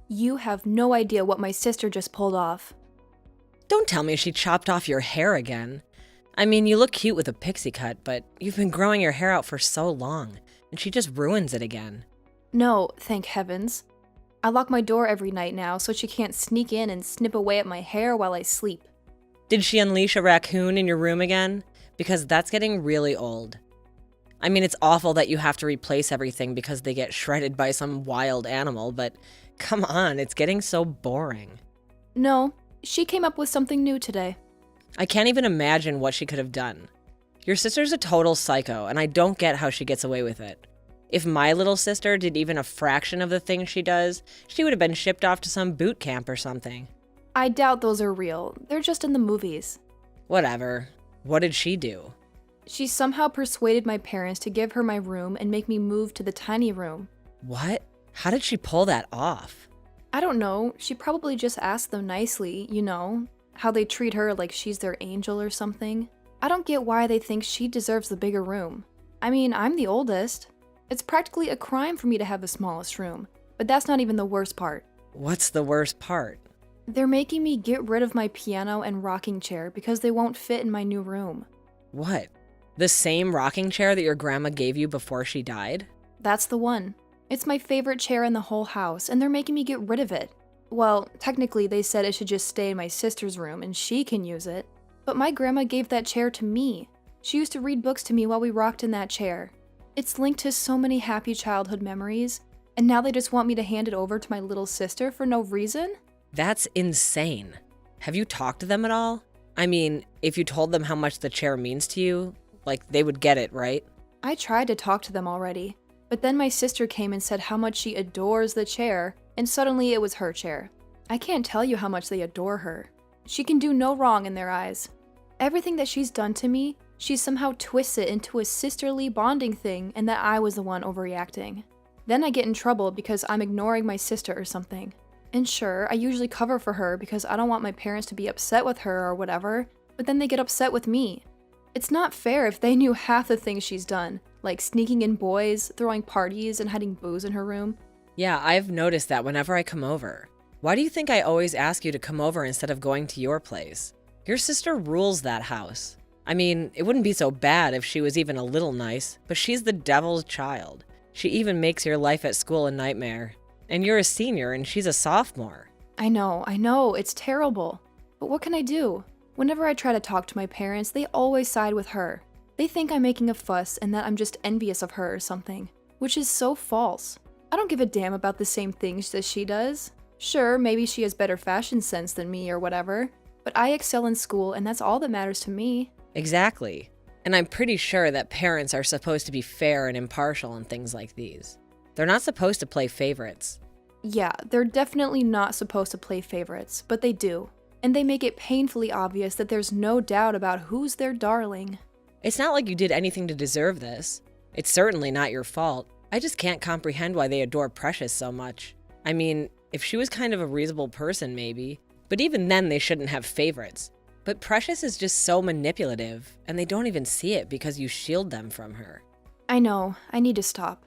You have no idea what my sister just pulled off. Don't tell me she chopped off your hair again. I mean, you look cute with a pixie cut, but you've been growing your hair out for so long, and she just ruins it again. No, thank heavens. I lock my door every night now so she can't sneak in and snip away at my hair while I sleep. Did she unleash a raccoon in your room again? Because that's getting really old. I mean, it's awful that you have to replace everything because they get shredded by some wild animal, but come on, it's getting so boring. No, she came up with something new today. I can't even imagine what she could have done. Your sister's a total psycho, and I don't get how she gets away with it. If my little sister did even a fraction of the things she does, she would have been shipped off to some boot camp or something. I doubt those are real. They're just in the movies. Whatever. What did she do? She somehow persuaded my parents to give her my room and make me move to the tiny room. What? How did she pull that off? I don't know, she probably just asked them nicely, how they treat her like she's their angel or something. I don't get why they think she deserves the bigger room. I mean, I'm the oldest. It's practically a crime for me to have the smallest room, but that's not even the worst part. What's the worst part? They're making me get rid of my piano and rocking chair because they won't fit in my new room. What? The same rocking chair that your grandma gave you before she died? That's the one. It's my favorite chair in the whole house, and they're making me get rid of it. Well, technically they said it should just stay in my sister's room and she can use it. But my grandma gave that chair to me. She used to read books to me while we rocked in that chair. It's linked to so many happy childhood memories, and now they just want me to hand it over to my little sister for no reason? That's insane. Have you talked to them at all? I mean, if you told them how much the chair means to you, they would get it, right? I tried to talk to them already, but then my sister came and said how much she adores the chair, and suddenly it was her chair. I can't tell you how much they adore her. She can do no wrong in their eyes. Everything that she's done to me, she somehow twists it into a sisterly bonding thing and that I was the one overreacting. Then I get in trouble because I'm ignoring my sister or something. And sure, I usually cover for her because I don't want my parents to be upset with her or whatever, but then they get upset with me. It's not fair if they knew half the things she's done, like sneaking in boys, throwing parties, and hiding booze in her room. Yeah, I've noticed that whenever I come over. Why do you think I always ask you to come over instead of going to your place? Your sister rules that house. I mean, it wouldn't be so bad if she was even a little nice, but she's the devil's child. She even makes your life at school a nightmare. And you're a senior and she's a sophomore. I know, it's terrible. But what can I do? Whenever I try to talk to my parents, they always side with her. They think I'm making a fuss and that I'm just envious of her or something, which is so false. I don't give a damn about the same things that she does. Sure, maybe she has better fashion sense than me or whatever, but I excel in school and that's all that matters to me. Exactly. And I'm pretty sure that parents are supposed to be fair and impartial in things like these. They're not supposed to play favorites. Yeah, they're definitely not supposed to play favorites, but they do. And they make it painfully obvious that there's no doubt about who's their darling. It's not like you did anything to deserve this. It's certainly not your fault. I just can't comprehend why they adore Precious so much. I mean, if she was kind of a reasonable person, maybe. But even then, they shouldn't have favorites. But Precious is just so manipulative, and they don't even see it because you shield them from her. I know, I need to stop.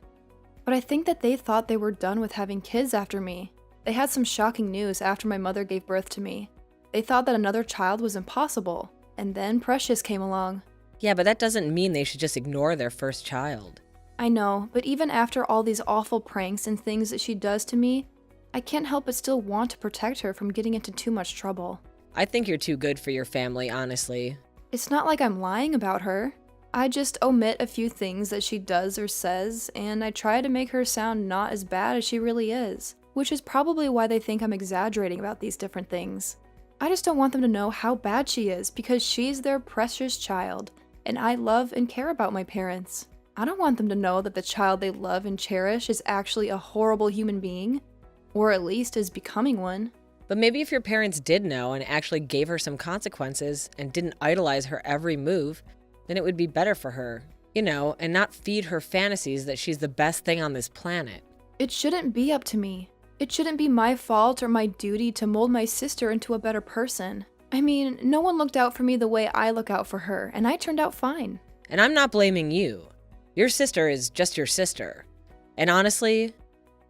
But I think that they thought they were done with having kids after me. They had some shocking news after my mother gave birth to me. They thought that another child was impossible, and then Precious came along. Yeah, but that doesn't mean they should just ignore their first child. I know, but even after all these awful pranks and things that she does to me, I can't help but still want to protect her from getting into too much trouble. I think you're too good for your family, honestly. It's not like I'm lying about her. I just omit a few things that she does or says, and I try to make her sound not as bad as she really is, which is probably why they think I'm exaggerating about these different things. I just don't want them to know how bad she is because she's their precious child, and I love and care about my parents. I don't want them to know that the child they love and cherish is actually a horrible human being, or at least is becoming one. But maybe if your parents did know and actually gave her some consequences and didn't idolize her every move, then it would be better for her, and not feed her fantasies that she's the best thing on this planet. It shouldn't be up to me. It shouldn't be my fault or my duty to mold my sister into a better person. I mean, no one looked out for me the way I look out for her, and I turned out fine. And I'm not blaming you. Your sister is just your sister. And honestly,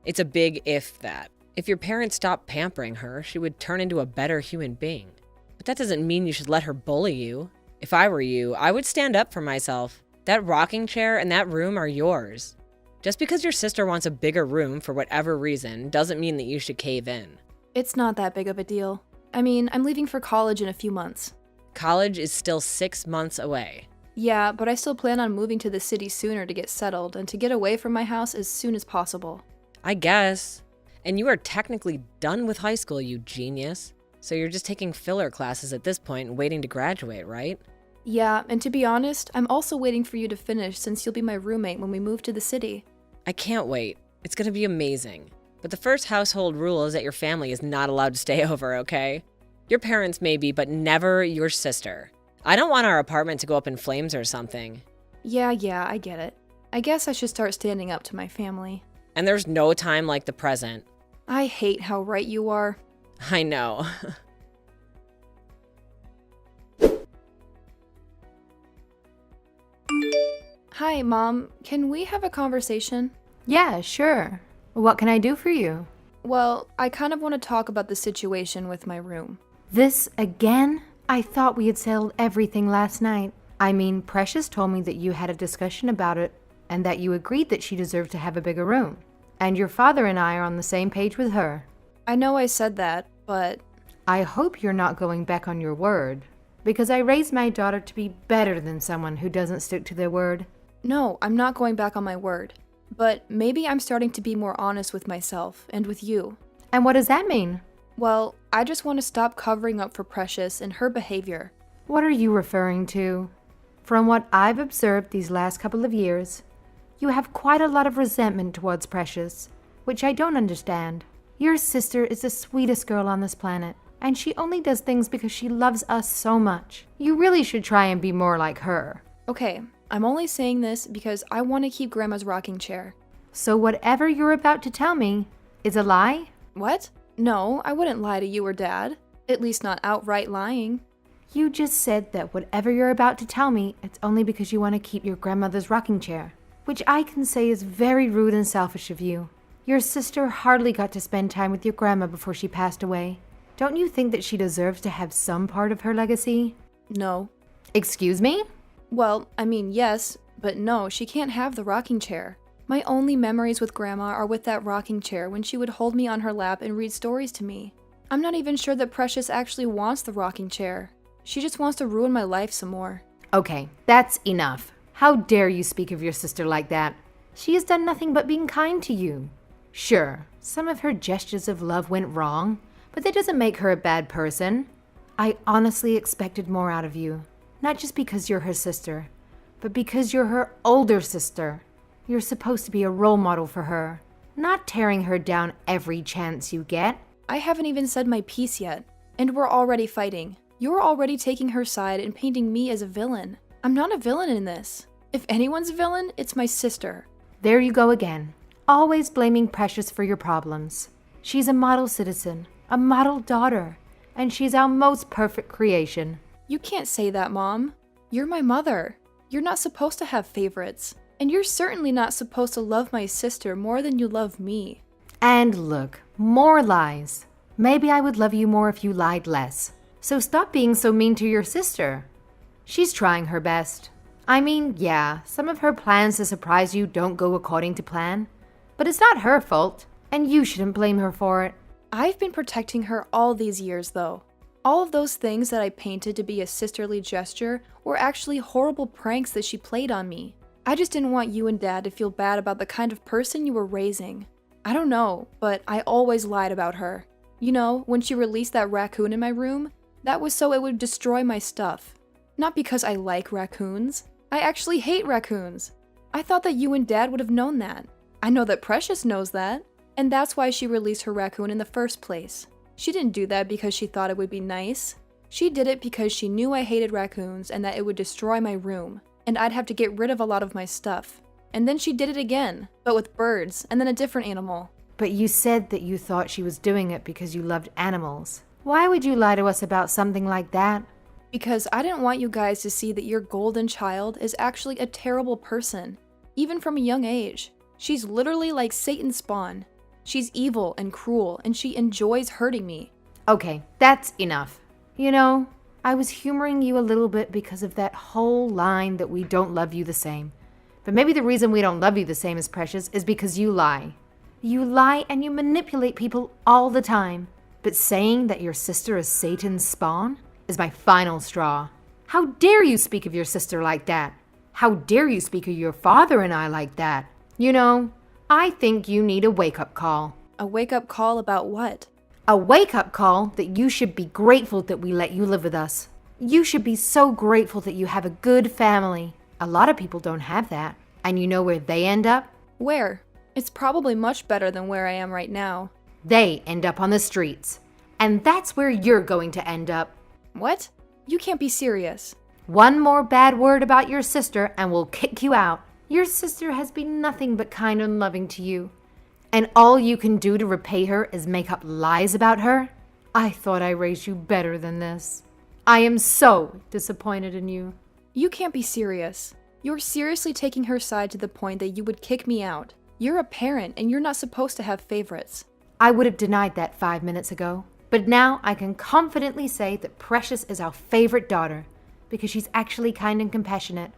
it's a big if that. If your parents stopped pampering her, she would turn into a better human being. But that doesn't mean you should let her bully you. If I were you, I would stand up for myself. That rocking chair and that room are yours. Just because your sister wants a bigger room for whatever reason doesn't mean that you should cave in. It's not that big of a deal. I mean, I'm leaving for college in a few months. College is still 6 months away. Yeah, but I still plan on moving to the city sooner to get settled and to get away from my house as soon as possible. I guess. And you are technically done with high school, you genius. So you're just taking filler classes at this point and waiting to graduate, right? Yeah, and to be honest, I'm also waiting for you to finish since you'll be my roommate when we move to the city. I can't wait. It's gonna be amazing. But the first household rule is that your family is not allowed to stay over, okay? Your parents maybe, but never your sister. I don't want our apartment to go up in flames or something. Yeah, I get it. I guess I should start standing up to my family. And there's no time like the present. I hate how right you are. I know. Hi, Mom. Can we have a conversation? Yeah, sure. What can I do for you? Well, I kind of want to talk about the situation with my room. This again? I thought we had settled everything last night. I mean, Precious told me that you had a discussion about it and that you agreed that she deserved to have a bigger room. And your father and I are on the same page with her. I know I said that, but I hope you're not going back on your word, because I raised my daughter to be better than someone who doesn't stick to their word. no, I'm not going back on my word. But maybe I'm starting to be more honest with myself and with you. And what does that mean? Well, I just want to stop covering up for Precious and her behavior. What are you referring to? From what I've observed these last couple of years, you have quite a lot of resentment towards Precious, which I don't understand. Your sister is the sweetest girl on this planet, and she only does things because she loves us so much. You really should try and be more like her. Okay, I'm only saying this because I want to keep Grandma's rocking chair. So whatever you're about to tell me is a lie? What? No, I wouldn't lie to you or Dad. At least not outright lying. You just said that whatever you're about to tell me, it's only because you want to keep your grandmother's rocking chair, which I can say is very rude and selfish of you. Your sister hardly got to spend time with your grandma before she passed away. Don't you think that she deserves to have some part of her legacy? No. Excuse me? Well, I mean, yes, but no, she can't have the rocking chair. My only memories with Grandma are with that rocking chair when she would hold me on her lap and read stories to me. I'm not even sure that Precious actually wants the rocking chair. She just wants to ruin my life some more. Okay, that's enough. How dare you speak of your sister like that? She has done nothing but being kind to you. Sure, some of her gestures of love went wrong, but that doesn't make her a bad person. I honestly expected more out of you. Not just because you're her sister, but because you're her older sister. You're supposed to be a role model for her, not tearing her down every chance you get. I haven't even said my piece yet, and we're already fighting. You're already taking her side and painting me as a villain. I'm not a villain in this. If anyone's a villain, it's my sister. There you go again, always blaming Precious for your problems. She's a model citizen, a model daughter, and she's our most perfect creation. You can't say that, Mom. You're my mother. You're not supposed to have favorites. And you're certainly not supposed to love my sister more than you love me. And look, more lies. Maybe I would love you more if you lied less. So stop being so mean to your sister. She's trying her best. I mean, yeah, some of her plans to surprise you don't go according to plan. But it's not her fault, and you shouldn't blame her for it. I've been protecting her all these years, though. All of those things that I painted to be a sisterly gesture were actually horrible pranks that she played on me. I just didn't want you and Dad to feel bad about the kind of person you were raising. I don't know, but I always lied about her. You know, when she released that raccoon in my room, that was so it would destroy my stuff. Not because I like raccoons. I actually hate raccoons. I thought that you and Dad would have known that. I know that Precious knows that, and that's why she released her raccoon in the first place. She didn't do that because she thought it would be nice. She did it because she knew I hated raccoons and that it would destroy my room, and I'd have to get rid of a lot of my stuff. And then she did it again, but with birds, and then a different animal. But you said that you thought she was doing it because you loved animals. Why would you lie to us about something like that? Because I didn't want you guys to see that your golden child is actually a terrible person, even from a young age. She's literally like Satan's spawn. She's evil and cruel, and she enjoys hurting me. Okay, that's enough. You know, I was humoring you a little bit because of that whole line that we don't love you the same. But maybe the reason we don't love you the same as Precious is because you lie. You lie and you manipulate people all the time. But saying that your sister is Satan's spawn is my final straw. How dare you speak of your sister like that? How dare you speak of your father and I like that? You know, I think you need a wake-up call. A wake-up call about what? A wake-up call that you should be grateful that we let you live with us. You should be so grateful that you have a good family. A lot of people don't have that. And you know where they end up? Where? It's probably much better than where I am right now. They end up on the streets. And that's where you're going to end up. What? You can't be serious. One more bad word about your sister and we'll kick you out. Your sister has been nothing but kind and loving to you. And all you can do to repay her is make up lies about her? I thought I raised you better than this. I am so disappointed in you. You can't be serious. You're seriously taking her side to the point that you would kick me out. You're a parent and you're not supposed to have favorites. I would have denied that 5 minutes ago. But now I can confidently say that Precious is our favorite daughter because she's actually kind and compassionate,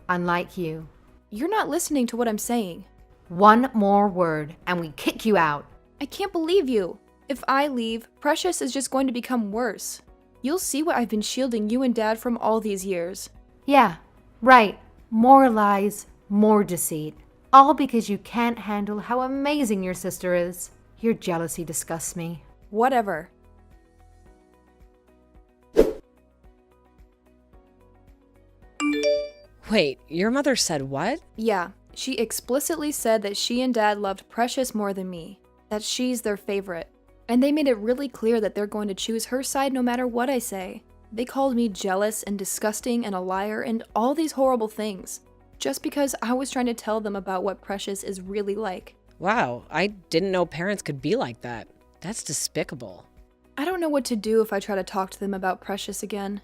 unlike you. You're not listening to what I'm saying. One more word and we kick you out. I can't believe you. If I leave, Precious is just going to become worse. You'll see what I've been shielding you and Dad from all these years. Yeah, right. More lies, more deceit. All because you can't handle how amazing your sister is. Your jealousy disgusts me. Whatever. Wait, your mother said what? Yeah, she explicitly said that she and Dad loved Precious more than me. That she's their favorite. And they made it really clear that they're going to choose her side no matter what I say. They called me jealous and disgusting and a liar and all these horrible things. Just because I was trying to tell them about what Precious is really like. Wow, I didn't know parents could be like that. That's despicable. I don't know what to do if I try to talk to them about Precious again.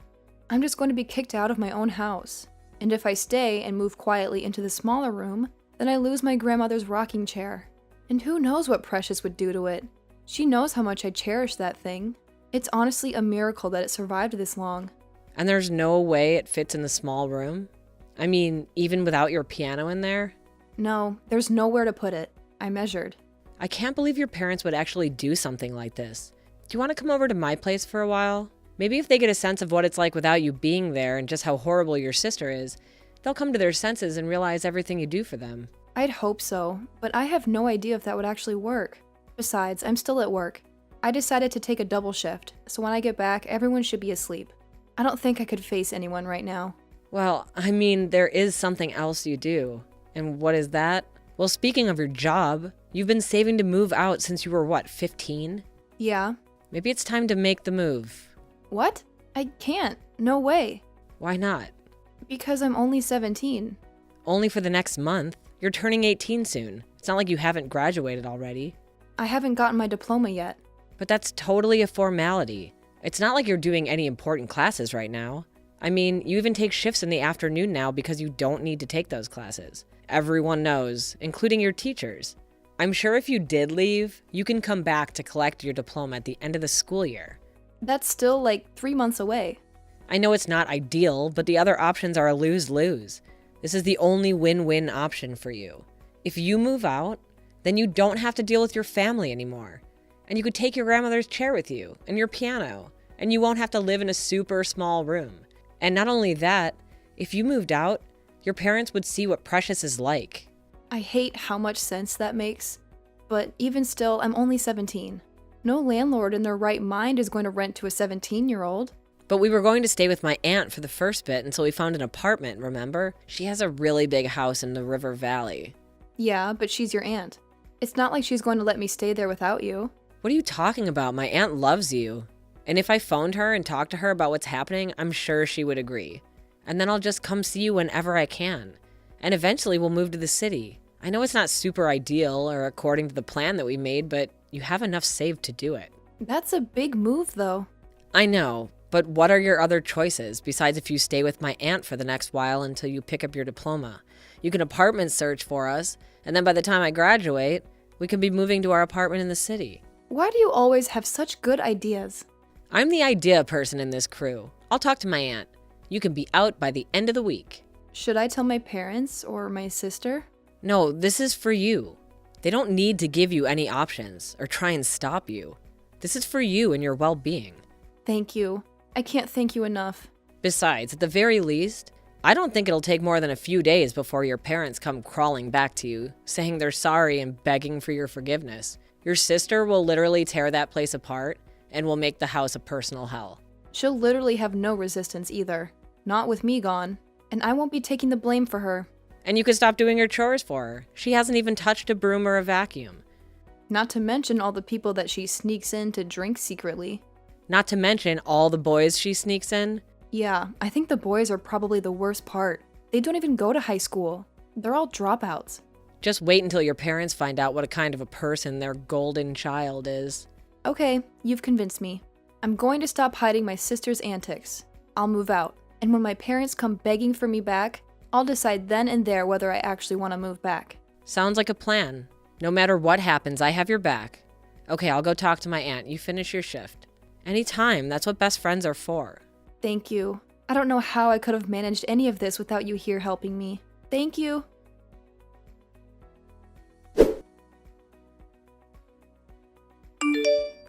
I'm just going to be kicked out of my own house. And if I stay and move quietly into the smaller room, then I lose my grandmother's rocking chair. And who knows what Precious would do to it? She knows how much I cherish that thing. It's honestly a miracle that it survived this long. And there's no way it fits in the small room? I mean, even without your piano in there? No, there's nowhere to put it. I measured. I can't believe your parents would actually do something like this. Do you want to come over to my place for a while? Maybe if they get a sense of what it's like without you being there and just how horrible your sister is, they'll come to their senses and realize everything you do for them. I'd hope so, but I have no idea if that would actually work. Besides, I'm still at work. I decided to take a double shift, so when I get back, everyone should be asleep. I don't think I could face anyone right now. Well, I mean, there is something else you do. And what is that? Well, speaking of your job, you've been saving to move out since you were, what, 15? Yeah. Maybe it's time to make the move. What? I can't. No way. Why not? Because I'm only 17. Only for the next month. You're turning 18 soon. It's not like you haven't graduated already. I haven't gotten my diploma yet. But that's totally a formality. It's not like you're doing any important classes right now. I mean, you even take shifts in the afternoon now because you don't need to take those classes. Everyone knows, including your teachers. I'm sure if you did leave, you can come back to collect your diploma at the end of the school year. That's still like 3 months away. I know it's not ideal, but the other options are a lose-lose. This is the only win-win option for you. If you move out, then you don't have to deal with your family anymore. And you could take your grandmother's chair with you and your piano, and you won't have to live in a super small room. And not only that, if you moved out, your parents would see what Precious is like. I hate how much sense that makes. But even still, I'm only 17. No landlord in their right mind is going to rent to a 17-year-old. But we were going to stay with my aunt for the first bit until we found an apartment, remember? She has a really big house in the River Valley. Yeah, but she's your aunt. It's not like she's going to let me stay there without you. What are you talking about? My aunt loves you. And if I phoned her and talked to her about what's happening, I'm sure she would agree. And then I'll just come see you whenever I can. And eventually we'll move to the city. I know it's not super ideal or according to the plan that we made, but you have enough saved to do it. That's a big move, though. I know, but what are your other choices besides if you stay with my aunt for the next while until you pick up your diploma? You can apartment search for us, and then by the time I graduate, We could be moving to our apartment in the city. Why do you always have such good ideas? I'm the idea person in this crew. I'll talk to my aunt. You can be out by the end of the week. Should I tell my parents or my sister? No, this is for you. They don't need to give you any options or try and stop you. This is for you and your well-being. Thank you. I can't thank you enough. Besides, at the very least, I don't think it'll take more than a few days before your parents come crawling back to you, saying they're sorry and begging for your forgiveness. Your sister will literally tear that place apart and will make the house a personal hell. She'll literally have no resistance either. Not with me gone. And I won't be taking the blame for her. And you could stop doing your chores for her. She hasn't even touched a broom or a vacuum. Not to mention all the people that she sneaks in to drink secretly. Not to mention all the boys she sneaks in. Yeah, I think the boys are probably the worst part. They don't even go to high school. They're all dropouts. Just wait until your parents find out what kind of a person their golden child is. Okay, you've convinced me. I'm going to stop hiding my sister's antics. I'll move out. And when my parents come begging for me back, I'll decide then and there whether I actually want to move back. Sounds like a plan. No matter what happens, I have your back. Okay, I'll go talk to my aunt. You finish your shift. Anytime, that's what best friends are for. Thank you. I don't know how I could have managed any of this without you here helping me. Thank you.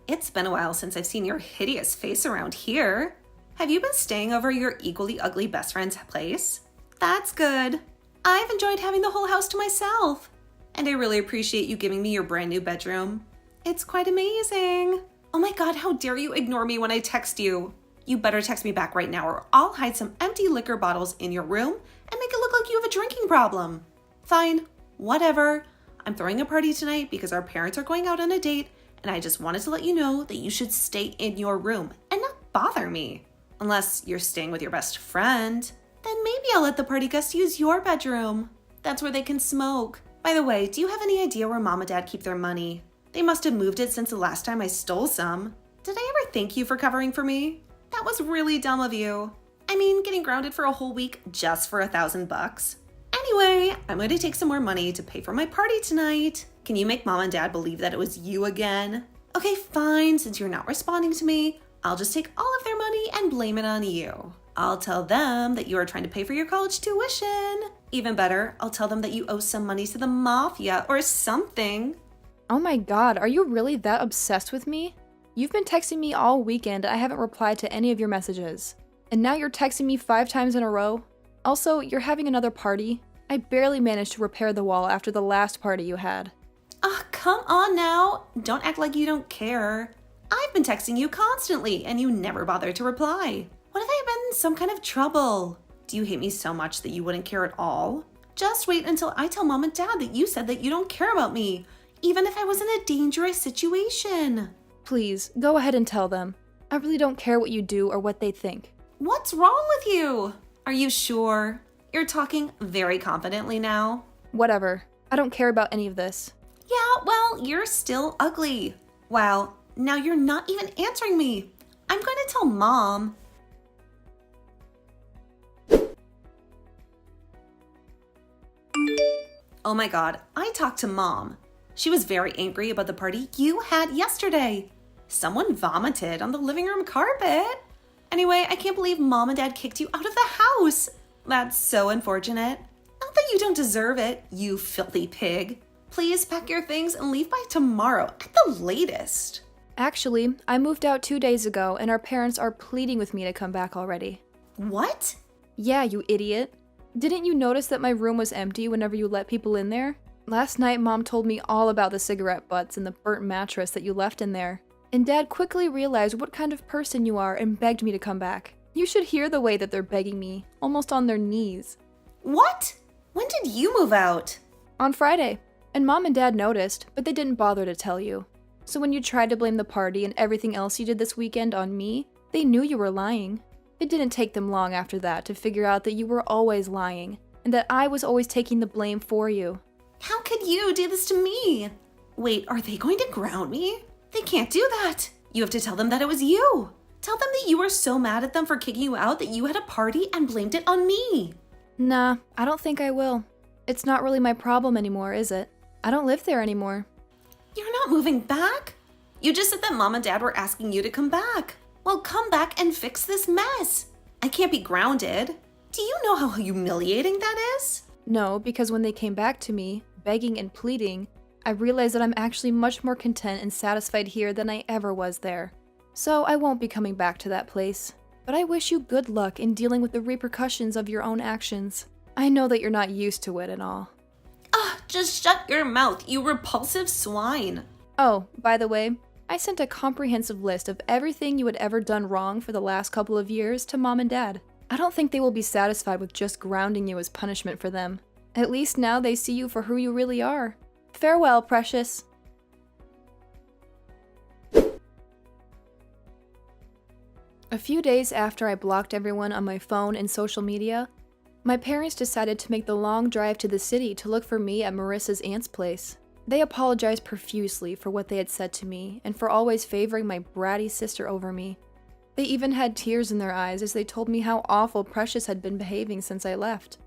It's been a while since I've seen your hideous face around here. Have you been staying over your equally ugly best friend's place? That's good. I've enjoyed having the whole house to myself. And I really appreciate you giving me your brand new bedroom. It's quite amazing. Oh my god, how dare you ignore me when I text you? You better text me back right now or I'll hide some empty liquor bottles in your room and make it look like you have a drinking problem. Fine, whatever. I'm throwing a party tonight because our parents are going out on a date and I just wanted to let you know that you should stay in your room and not bother me. Unless you're staying with your best friend, then maybe I'll let the party guests use your bedroom. That's where they can smoke. By the way, do you have any idea where mom and dad keep their money? They must have moved it since the last time I stole some. Did I ever thank you for covering for me? That was really dumb of you. I mean, getting grounded for a whole week just for $1,000. Anyway, I'm going to take some more money to pay for my party tonight. Can you make mom and dad believe that it was you again? Okay, fine. Since you're not responding to me, I'll just take all of their money and blame it on you. I'll tell them that you are trying to pay for your college tuition. Even better, I'll tell them that you owe some money to the mafia or something. Oh my god, are you really that obsessed with me? You've been texting me all weekend and I haven't replied to any of your messages. And now you're texting me 5 times in a row? Also, you're having another party? I barely managed to repair the wall after the last party you had. Ah, come on now. Don't act like you don't care. I've been texting you constantly and you never bothered to reply. What if I been in some kind of trouble? Do you hate me so much that you wouldn't care at all? Just wait until I tell mom and dad that you said that you don't care about me, even if I was in a dangerous situation. Please, go ahead and tell them. I really don't care what you do or what they think. What's wrong with you? Are you sure? You're talking very confidently now. Whatever. I don't care about any of this. Yeah, well, you're still ugly. Wow, now you're not even answering me. I'm going to tell mom. Oh my god, I talked to mom. She was very angry about the party you had yesterday. Someone vomited on the living room carpet. Anyway, I can't believe mom and dad kicked you out of the house. That's so unfortunate. Not that you don't deserve it, you filthy pig. Please pack your things and leave by tomorrow at the latest. Actually, I moved out 2 days ago and our parents are pleading with me to come back already. What? Yeah, you idiot. Didn't you notice that my room was empty whenever you let people in there? Last night, Mom told me all about the cigarette butts and the burnt mattress that you left in there. And Dad quickly realized what kind of person you are and begged me to come back. You should hear the way that they're begging me, almost on their knees. What? When did you move out? On Friday. And Mom and Dad noticed, but they didn't bother to tell you. So when you tried to blame the party and everything else you did this weekend on me, they knew you were lying. It didn't take them long after that to figure out that you were always lying, and that I was always taking the blame for you. How could you do this to me? Wait, are they going to ground me? They can't do that. You have to tell them that it was you. Tell them that you were so mad at them for kicking you out that you had a party and blamed it on me. Nah, I don't think I will. It's not really my problem anymore, is it? I don't live there anymore. You're not moving back? You just said that Mom and Dad were asking you to come back. Well, come back and fix this mess. I can't be grounded. Do you know how humiliating that is? No, because when they came back to me, begging and pleading, I realized that I'm actually much more content and satisfied here than I ever was there. So I won't be coming back to that place. But I wish you good luck in dealing with the repercussions of your own actions. I know that you're not used to it and all. Just shut your mouth, you repulsive swine. Oh, by the way, I sent a comprehensive list of everything you had ever done wrong for the last couple of years to Mom and Dad. I don't think they will be satisfied with just grounding you as punishment for them. At least now they see you for who you really are. Farewell, precious. A few days after I blocked everyone on my phone and social media, my parents decided to make the long drive to the city to look for me at Marissa's aunt's place. They apologized profusely for what they had said to me and for always favoring my bratty sister over me. They even had tears in their eyes as they told me how awful Precious had been behaving since I left.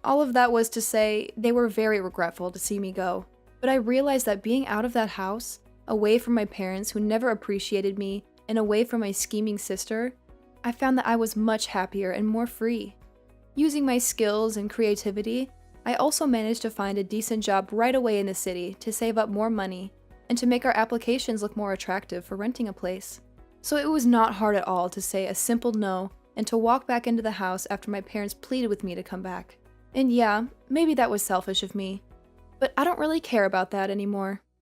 All of that was to say, they were very regretful to see me go, but I realized that being out of that house, away from my parents who never appreciated me, and away from my scheming sister, I found that I was much happier and more free. Using my skills and creativity, I also managed to find a decent job right away in the city to save up more money and to make our applications look more attractive for renting a place. So it was not hard at all to say a simple no and to walk back into the house after my parents pleaded with me to come back. And yeah, maybe that was selfish of me, but I don't really care about that anymore.